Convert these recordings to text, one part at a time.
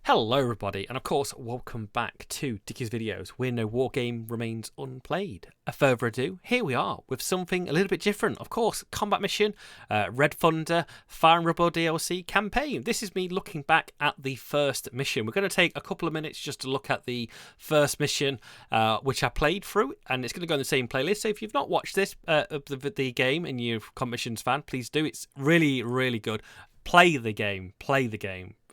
Hello everybody, and of course welcome back to Dickie's Videos, where no war game remains unplayed. Further ado, here we are with something a little bit different. Of course, combat mission, Red Thunder, Fire and Rubble DLC campaign. This is me looking back at the first mission. We're going to take a couple of minutes just to look at the first mission, which I played through, and it's going to go in the same playlist. So if you've not watched this, the game, and you're a combat missions fan, please do. It's really, really good. Play the game.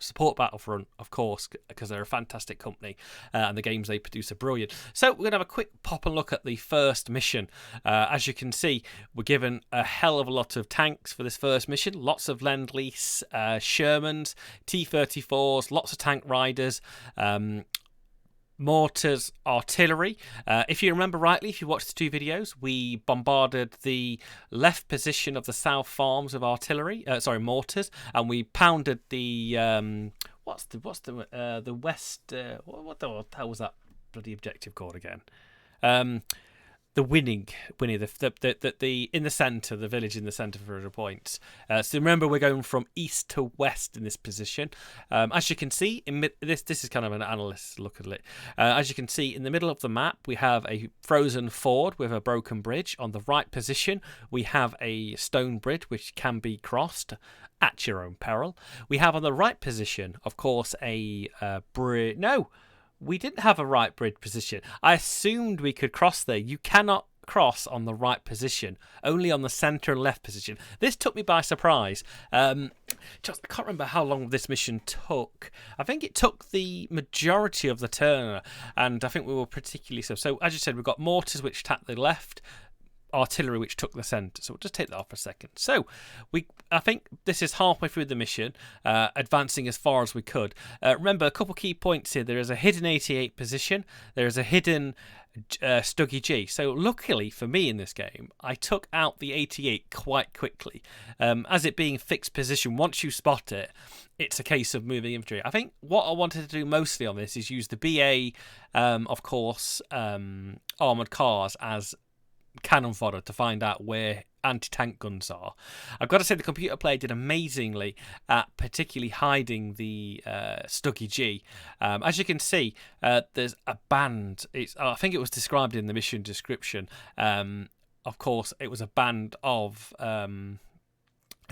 Support Battlefront, of course, because they're a fantastic company and the games they produce are brilliant. So we're going to have a quick pop and look at the first mission. As you can see, we're given a hell of a lot of tanks for this first mission. Lots of Lend-Lease, Shermans, T-34s, lots of tank riders, mortars, artillery. If you remember rightly, if you watched the two videos, we bombarded the left position of the south farms of artillery, mortars, and we pounded the what's the west. What the hell was that bloody objective called again? The winning, the in the centre, the village in the centre for 100 points. So remember, we're going from east to west in this position. As you can see, this is kind of an analyst's look at it. As you can see, in the middle of the map, we have a frozen ford with a broken bridge. On the right position, we have a stone bridge which can be crossed at your own peril. We have on the right position, of course, a bridge. No. We didn't have a right bridge position. I assumed we could cross there. You cannot cross on the right position, only on the centre and left position. This took me by surprise. I can't remember how long this mission took. I think it took the majority of the turn, and I think we were particularly so. So, as you said, we've got mortars which attack the left, artillery which took the centre. So we'll just take that off for a second. So I think this is halfway through the mission, advancing as far as we could. Remember, a couple key points here. There is a hidden 88 position. There is a hidden Stuggy G. So luckily for me in this game, I took out the 88 quite quickly. As it being fixed position, once you spot it, it's a case of moving infantry. I think what I wanted to do mostly on this is use the BA, of course, armoured cars as cannon fodder to find out where anti-tank guns are. I've got to say the computer player did amazingly at particularly hiding the Stuggy G. As you can see, there's a band. I think it was described in the mission description. Of course, it was a band of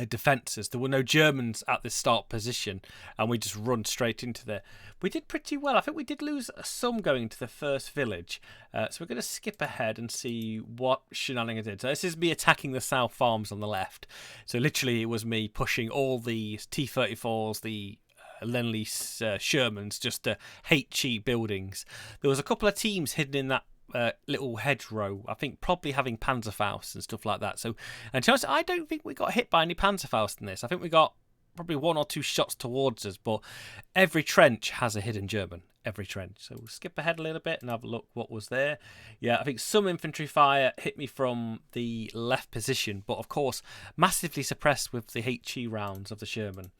defences. There were no Germans at this start position, and we just run straight into there. We did pretty well. I think we did lose some going to the first village, so we're going to skip ahead and see what shenanigans did. So this is me attacking the south farms on the left. So literally it was me pushing all the T-34s, the Lend-Lease Shermans, just to HE buildings. There was a couple of teams hidden in that little hedgerow, I think probably having Panzerfaust and stuff like that. So, and to be honest, I don't think we got hit by any Panzerfaust in this. I think we got probably one or two shots towards us, but every trench has a hidden German. Every trench. So we'll skip ahead a little bit and have a look what was there. Yeah, I think some infantry fire hit me from the left position, but of course massively suppressed with the HE rounds of the Sherman.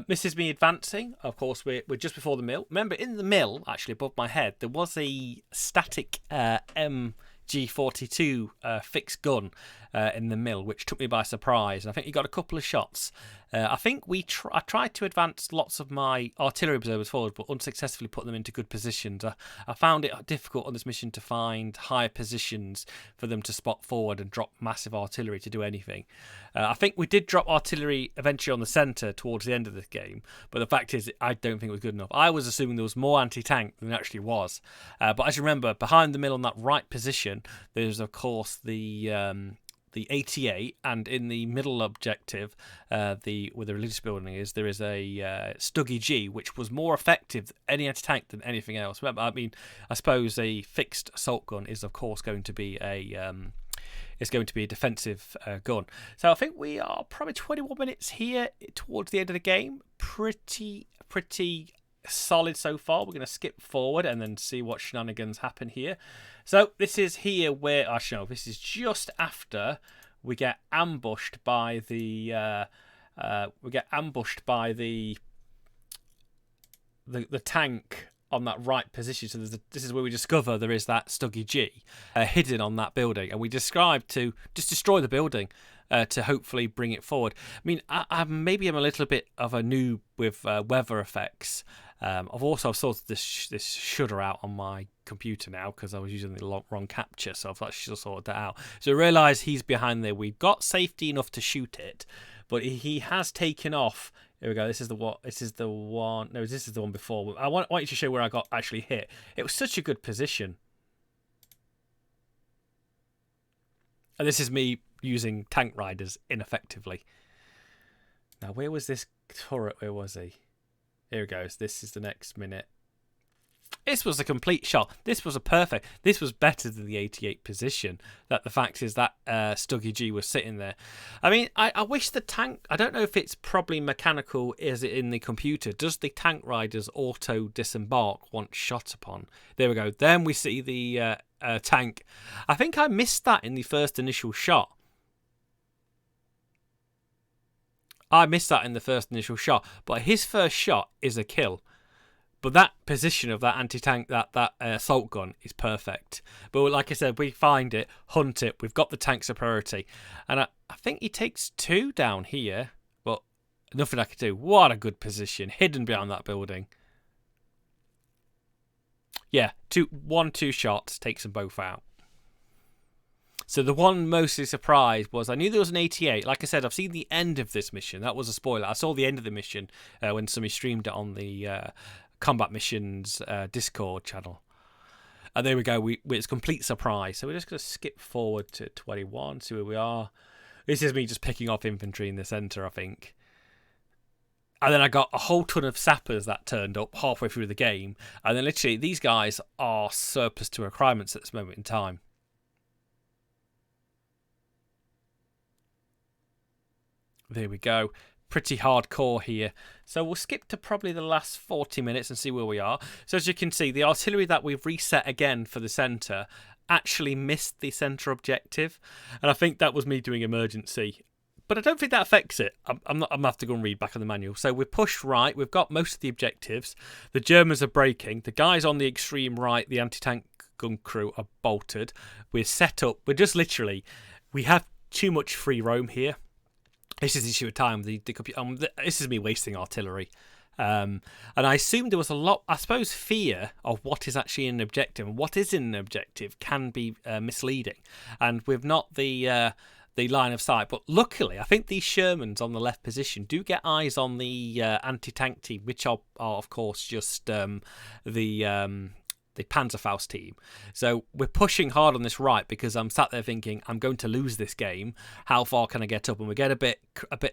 Misses me advancing. Of course, we're just before the mill. Remember, in the mill, actually above my head, there was a static MG42 fixed gun in the mill, which took me by surprise. And I think he got a couple of shots. I think I tried to advance lots of my artillery observers forward, but unsuccessfully put them into good positions. I found it difficult on this mission to find higher positions for them to spot forward and drop massive artillery to do anything. I think we did drop artillery eventually on the centre towards the end of the game, but the fact is I don't think it was good enough. I was assuming there was more anti-tank than there actually was. But as you remember, behind the mill on that right position, there's of course the 88, and in the middle objective, where the religious building is, there is a Stuggy G, which was more effective than any anti-tank than anything else. I mean, I suppose a fixed assault gun is of course going to be a defensive gun. So I think we are probably 21 minutes here towards the end of the game. Pretty solid so far. We're going to skip forward and then see what shenanigans happen here. So this is here where this is just after we get ambushed by the tank on that right position. So this is where we discover there is that Stuggy G hidden on that building, and we describe to just destroy the building to hopefully bring it forward. I mean, maybe I'm a little bit of a noob with weather effects, I've sorted this shudder out on my computer now because I was using the wrong capture, so I've actually sorted that out. So I realise he's behind there. We've got safety enough to shoot it, but he has taken off. Here we go. This is the one. This is the one. No, this is the one before. I want you to show where I got actually hit. It was such a good position. And this is me using tank riders ineffectively. Now, where was this turret? Where was he? Here it goes. This is the next minute. This was a complete shot. This was a perfect. This was better than the 88 position. That the fact is that Stuggy G was sitting there. I mean, I wish the tank. I don't know if it's probably mechanical. Is it in the computer? Does the tank riders auto disembark once shot upon? There we go. Then we see the tank. I think I missed that in the first initial shot. I missed that in the first initial shot, but his first shot is a kill. But that position of that anti-tank, that assault gun is perfect. But like I said, we find it, hunt it. We've got the tanks a priority. And I think he takes 2 down here, but nothing I can do. What a good position, hidden behind that building. Yeah, 2 shots, takes them both out. So the one mostly surprised was I knew there was an 88. Like I said, I've seen the end of this mission. That was a spoiler. I saw the end of the mission when somebody streamed it on the Combat Missions Discord channel. And there we go. It's complete surprise. So we're just going to skip forward to 21, see where we are. This is me just picking off infantry in the centre, I think. And then I got a whole ton of sappers that turned up halfway through the game. And then literally these guys are surplus to requirements at this moment in time. There we go. Pretty hardcore here. So we'll skip to probably the last 40 minutes and see where we are. So as you can see, the artillery that we've reset again for the centre actually missed the centre objective. And I think that was me doing emergency. But I don't think that affects it. I'm going to have to go and read back on the manual. So we're pushed right. We've got most of the objectives. The Germans are breaking. The guys on the extreme right, the anti-tank gun crew, are bolted. We're set up. We're just literally... We have too much free roam here. This is the issue of time. This is me wasting artillery. And I assume there was a lot, I suppose, fear of what is actually in an objective. And what is in an objective can be misleading. And with not the line of sight. But luckily, I think these Shermans on the left position do get eyes on the anti-tank team, which are of course, just the Panzerfaust team. So we're pushing hard on this right because I'm sat there thinking I'm going to lose this game. How far can I get up? And we get a bit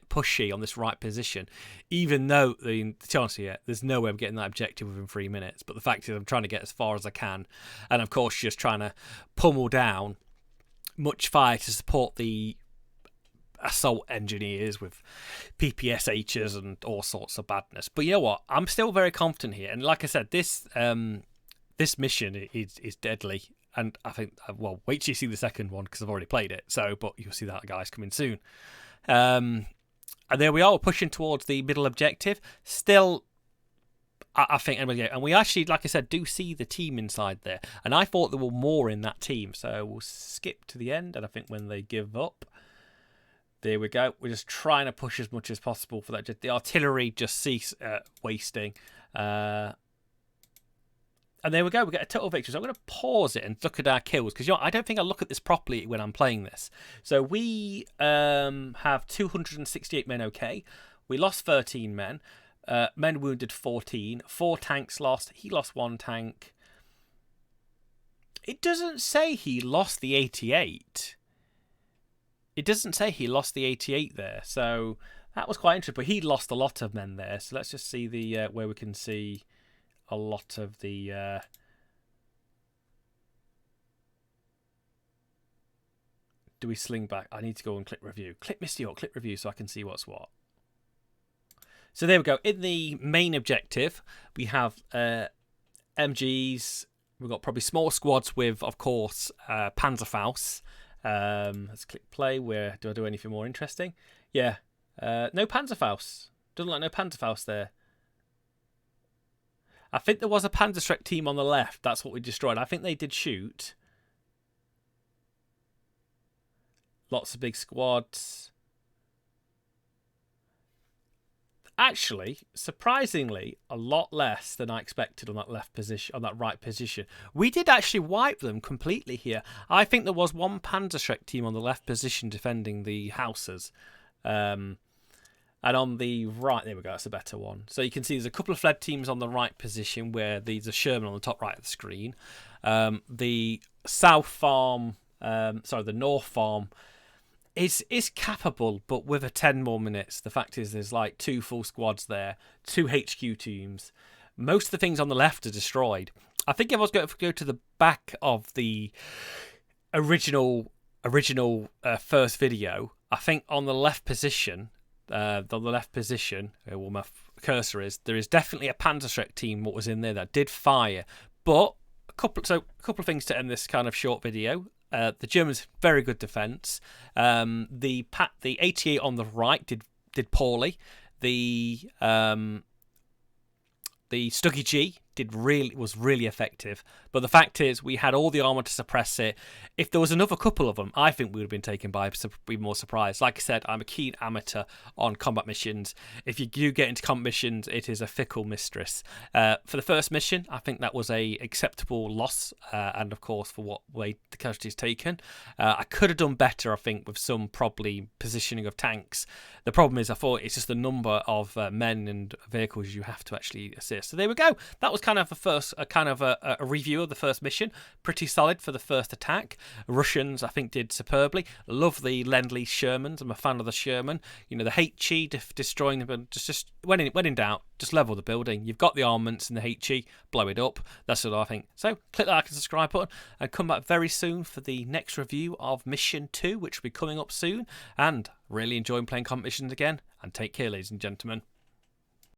pushy on this right position, even though the chance here there's no way of getting that objective within 3 minutes. But the fact is I'm trying to get as far as I can, and of course just trying to pummel down much fire to support the assault engineers with PPSHs and all sorts of badness. But you know what? I'm still very confident here, and like I said, this mission is deadly, and I think, well, wait till you see the second one because I've already played it. So, but you'll see that guys coming soon. And there we are, we're pushing towards the middle objective. Still, I think, and we actually, like I said, do see the team inside there. And I thought there were more in that team. So we'll skip to the end, and I think when they give up, there we go. We're just trying to push as much as possible for that. The artillery just cease wasting. And there we go, we get a total victory. So I'm going to pause it and look at our kills, because I don't think I look at this properly when I'm playing this. So we have 268 men okay. We lost 13 men. Men wounded 14. 4 tanks lost. He lost 1 tank. It doesn't say he lost the 88. It doesn't say he lost the 88 there. So that was quite interesting. But he lost a lot of men there. So let's just see the where we can see a lot of the do we sling back? I need to go and click review. Click Misty Hawk, click review so I can see what's what. So there we go. In the main objective, we have MGs. We've got probably small squads with, of course, Panzerfaust. Let's click play. Where do I do anything more interesting? Yeah. No Panzerfaust. Doesn't like no Panzerfaust there. I think there was a Panzerschreck team on the left. That's what we destroyed. I think they did shoot. Lots of big squads. Actually, surprisingly, a lot less than I expected on that left position, on that right position. We did actually wipe them completely here. I think there was one Panzerschreck team on the left position defending the houses. And on the right, there we go, that's a better one. So you can see there's a couple of Fled teams on the right position where these are Sherman on the top right of the screen. The south farm, the north farm is capable, but with a 10 more minutes. The fact is there's like 2 full squads there, 2 HQ teams. Most of the things on the left are destroyed. I think if I was going to go to the back of the original first video, I think on the left position, where my cursor is, there is definitely a Panzerschreck team what was in there that did fire. But a couple of things to end this kind of short video. The Germans very good defence. The 88 on the right did poorly. The Stuggy G was really effective, but the fact is we had all the armour to suppress it. If there was another couple of them, I think we would have been taken by be more surprised. Like I said, I'm a keen amateur on combat missions. If you do get into combat missions, it is a fickle mistress. For the first mission, I think that was a acceptable loss, and of course for what way the casualties taken. I could have done better, I think, with some probably positioning of tanks. The problem is I thought it's just the number of men and vehicles you have to actually assist. So there we go. That was kind of a review of the first mission. Pretty solid for the first attack. Russians, I think, did superbly. Love the Lend-Lease Shermans. I'm a fan of the Sherman. You know, the HE destroying them, and just when in doubt, just level the building. You've got the armaments and the HE, blow it up. That's what I think. So click the like and subscribe button, and come back very soon for the next review of Mission 2, which will be coming up soon. And really enjoying playing combat missions again. And take care, ladies and gentlemen.